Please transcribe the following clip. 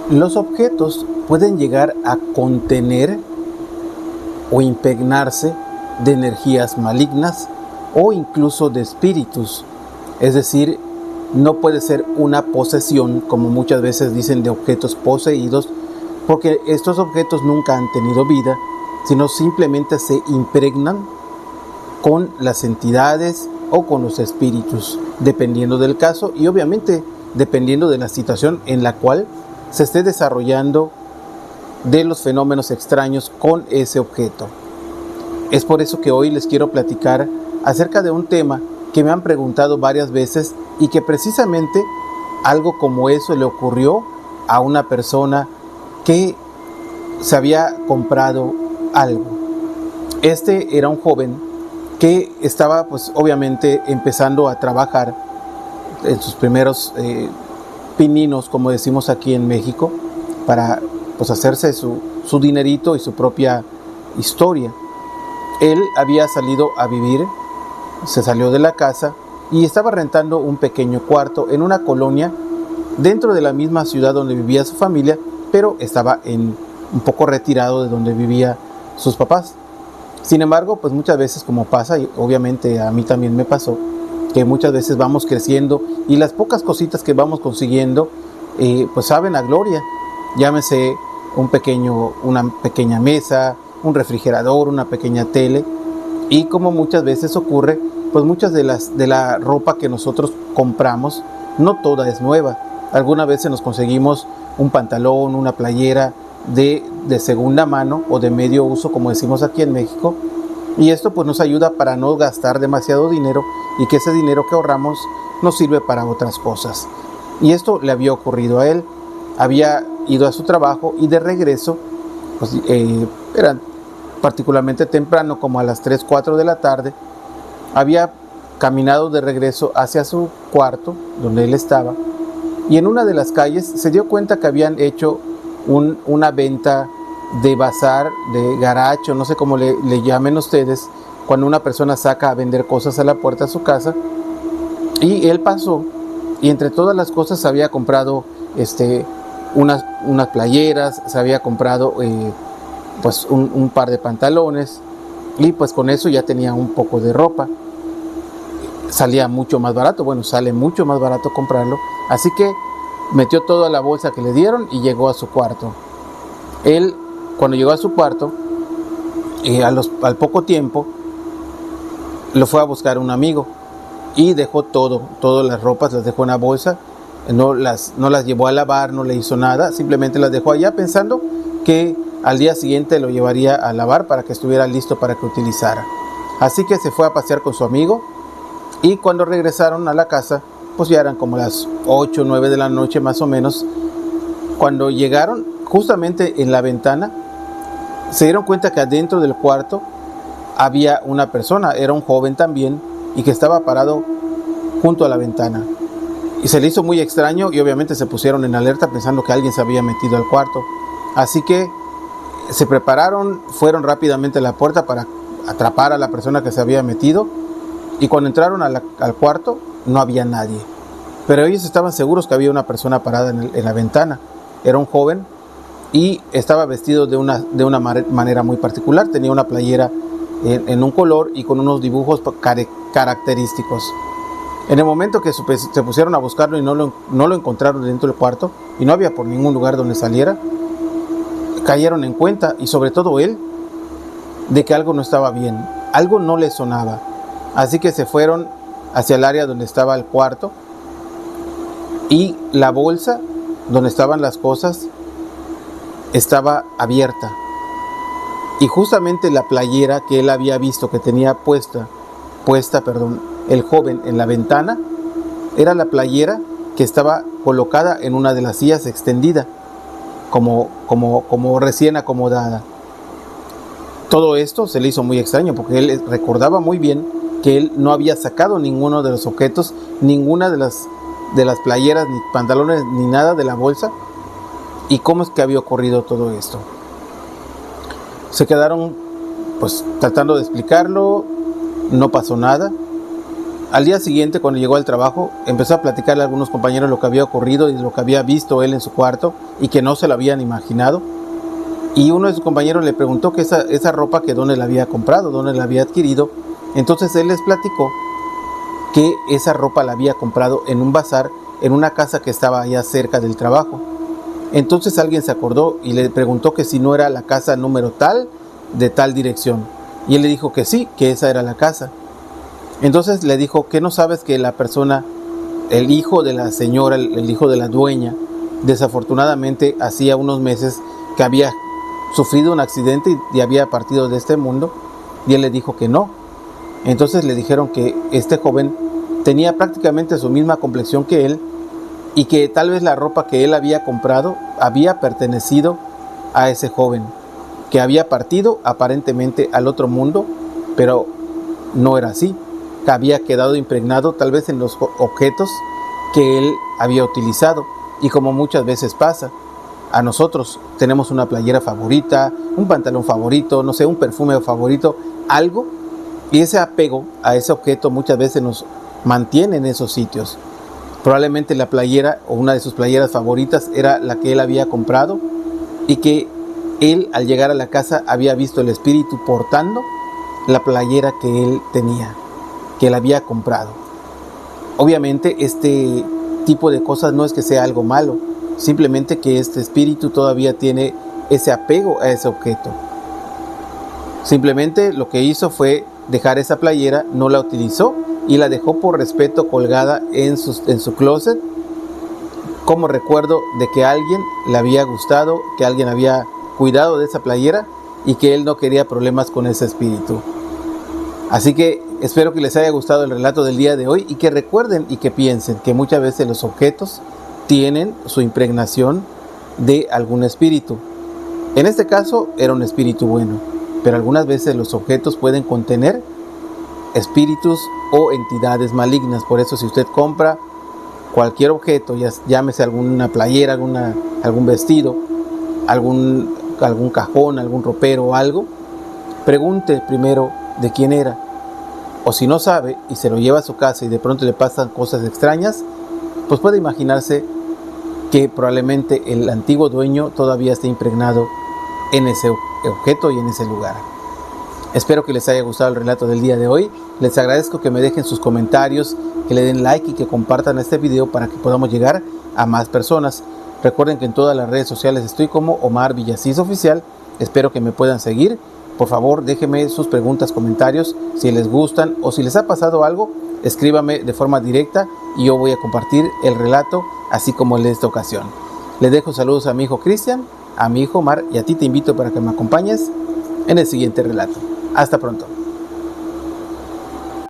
Los objetos pueden llegar a contener o impregnarse de energías malignas o incluso de espíritus. Es decir, no puede ser una posesión, como muchas veces dicen, de objetos poseídos, porque estos objetos nunca han tenido vida, sino simplemente se impregnan con las entidades o con los espíritus, dependiendo del caso y obviamente dependiendo de la situación en la cual se esté desarrollando de los fenómenos extraños con ese objeto. Es por eso que hoy les quiero platicar acerca de un tema que me han preguntado varias veces y que precisamente algo como eso le ocurrió a una persona que se había comprado algo. Este era un joven que estaba pues obviamente empezando a trabajar en sus primeros pininos, como decimos aquí en México, para pues hacerse su dinerito y su propia historia. Él había salido a vivir, se salió de la casa y estaba rentando un pequeño cuarto en una colonia dentro de la misma ciudad donde vivía su familia, pero estaba un poco retirado de donde vivían sus papás. Sin embargo, pues muchas veces, como pasa, y obviamente a mí también me pasó, que muchas veces vamos creciendo y las pocas cositas que vamos consiguiendo pues saben a gloria. Llámese una pequeña mesa, un refrigerador, una pequeña tele, y como muchas veces ocurre, pues muchas de la ropa que nosotros compramos, no toda es nueva. Algunas veces nos conseguimos un pantalón, una playera de segunda mano o de medio uso, como decimos aquí en México, y esto pues nos ayuda para no gastar demasiado dinero y que ese dinero que ahorramos nos sirve para otras cosas. Y esto le había ocurrido a él. Había ido a su trabajo y de regreso, pues, era particularmente temprano, como a las 3, 4 de la tarde, había caminado de regreso hacia su cuarto donde él estaba, y en una de las calles se dio cuenta que habían hecho una venta de bazar, de garage, o no sé cómo le llamen ustedes, cuando una persona saca a vender cosas a la puerta de su casa. Y él pasó y entre todas las cosas se había comprado unas playeras, se había comprado pues un par de pantalones, y pues con eso ya tenía un poco de ropa. Salía mucho más barato, sale mucho más barato comprarlo, así que metió todo a la bolsa que le dieron y llegó a su cuarto. Él, cuando llegó a su cuarto, al poco tiempo, lo fue a buscar un amigo y dejó todas las ropas, las dejó en la bolsa, no las llevó a lavar, no le hizo nada, simplemente las dejó allá pensando que al día siguiente lo llevaría a lavar para que estuviera listo para que utilizara. Así que se fue a pasear con su amigo, y cuando regresaron a la casa, pues ya eran como las 8 o 9 de la noche más o menos. Cuando llegaron, justamente en la ventana, se dieron cuenta que adentro del cuarto había una persona, era un joven también, y que estaba parado junto a la ventana. Y se le hizo muy extraño y obviamente se pusieron en alerta pensando que alguien se había metido al cuarto. Así que se prepararon, fueron rápidamente a la puerta para atrapar a la persona que se había metido, y cuando entraron al cuarto no había nadie. Pero ellos estaban seguros que había una persona parada en la ventana. Era un joven y estaba vestido de una manera muy particular. Tenía una playera en un color y con unos dibujos característicos. En el momento que se pusieron a buscarlo y no lo encontraron dentro del cuarto, y no había por ningún lugar donde saliera, cayeron en cuenta, y sobre todo él, de que algo no estaba bien, algo no le sonaba. Así que se fueron hacia el área donde estaba el cuarto, y la bolsa donde estaban las cosas estaba abierta, y justamente la playera que él había visto que tenía puesta el joven en la ventana, era la playera que estaba colocada en una de las sillas extendida, como recién acomodada. Todo esto se le hizo muy extraño, porque él recordaba muy bien que él no había sacado ninguno de los objetos, ninguna de las playeras, ni pantalones, ni nada de la bolsa. ¿Y cómo es que había ocurrido todo esto? Se quedaron pues tratando de explicarlo, no pasó nada. Al día siguiente, cuando llegó al trabajo, empezó a platicarle a algunos compañeros lo que había ocurrido y lo que había visto él en su cuarto y que no se lo habían imaginado. Y uno de sus compañeros le preguntó que esa ropa que dónde la había comprado, dónde la había adquirido. Entonces él les platicó que esa ropa la había comprado en un bazar, en una casa que estaba allá cerca del trabajo. Entonces alguien se acordó y le preguntó que si no era la casa número tal, de tal dirección. Y él le dijo que sí, que esa era la casa. Entonces le dijo que no sabes que la persona, el hijo de la señora, el hijo de la dueña, desafortunadamente hacía unos meses que había sufrido un accidente y había partido de este mundo. Y él le dijo que no. Entonces le dijeron que este joven tenía prácticamente su misma complexión que él y que tal vez la ropa que él había comprado había pertenecido a ese joven, que había partido aparentemente al otro mundo, pero no era así, que había quedado impregnado tal vez en los objetos que él había utilizado. Y como muchas veces pasa, a nosotros tenemos una playera favorita, un pantalón favorito, no sé, un perfume favorito, algo, y ese apego a ese objeto muchas veces nos mantiene en esos sitios. Probablemente la playera o una de sus playeras favoritas era la que él había comprado y que él al llegar a la casa había visto el espíritu portando la playera que él tenía, que él había comprado. Obviamente este tipo de cosas no es que sea algo malo, simplemente que este espíritu todavía tiene ese apego a ese objeto. Simplemente lo que hizo fue dejar esa playera, no la utilizó y la dejó por respeto colgada en su closet, como recuerdo de que a alguien le había gustado, que alguien había cuidado de esa playera y que él no quería problemas con ese espíritu. Así que espero que les haya gustado el relato del día de hoy y que recuerden y que piensen que muchas veces los objetos tienen su impregnación de algún espíritu. En este caso era un espíritu bueno, pero algunas veces los objetos pueden contener espíritus o entidades malignas. Por eso si usted compra cualquier objeto, ya llámese alguna playera, algún vestido, algún cajón, algún ropero o algo, pregunte primero de quién era. O si no sabe y se lo lleva a su casa y de pronto le pasan cosas extrañas, pues puede imaginarse que probablemente el antiguo dueño todavía esté impregnado en ese objeto y en ese lugar. Espero que les haya gustado el relato del día de hoy. Les agradezco que me dejen sus comentarios, que le den like y que compartan este video para que podamos llegar a más personas. Recuerden que en todas las redes sociales estoy como Omar Villasís Oficial. Espero que me puedan seguir. Por favor, déjenme sus preguntas, comentarios, si les gustan o si les ha pasado algo, escríbame de forma directa y yo voy a compartir el relato, así como el de esta ocasión. Les dejo saludos a mi hijo Cristian, a mi hijo Omar y a ti te invito para que me acompañes en el siguiente relato. Hasta pronto.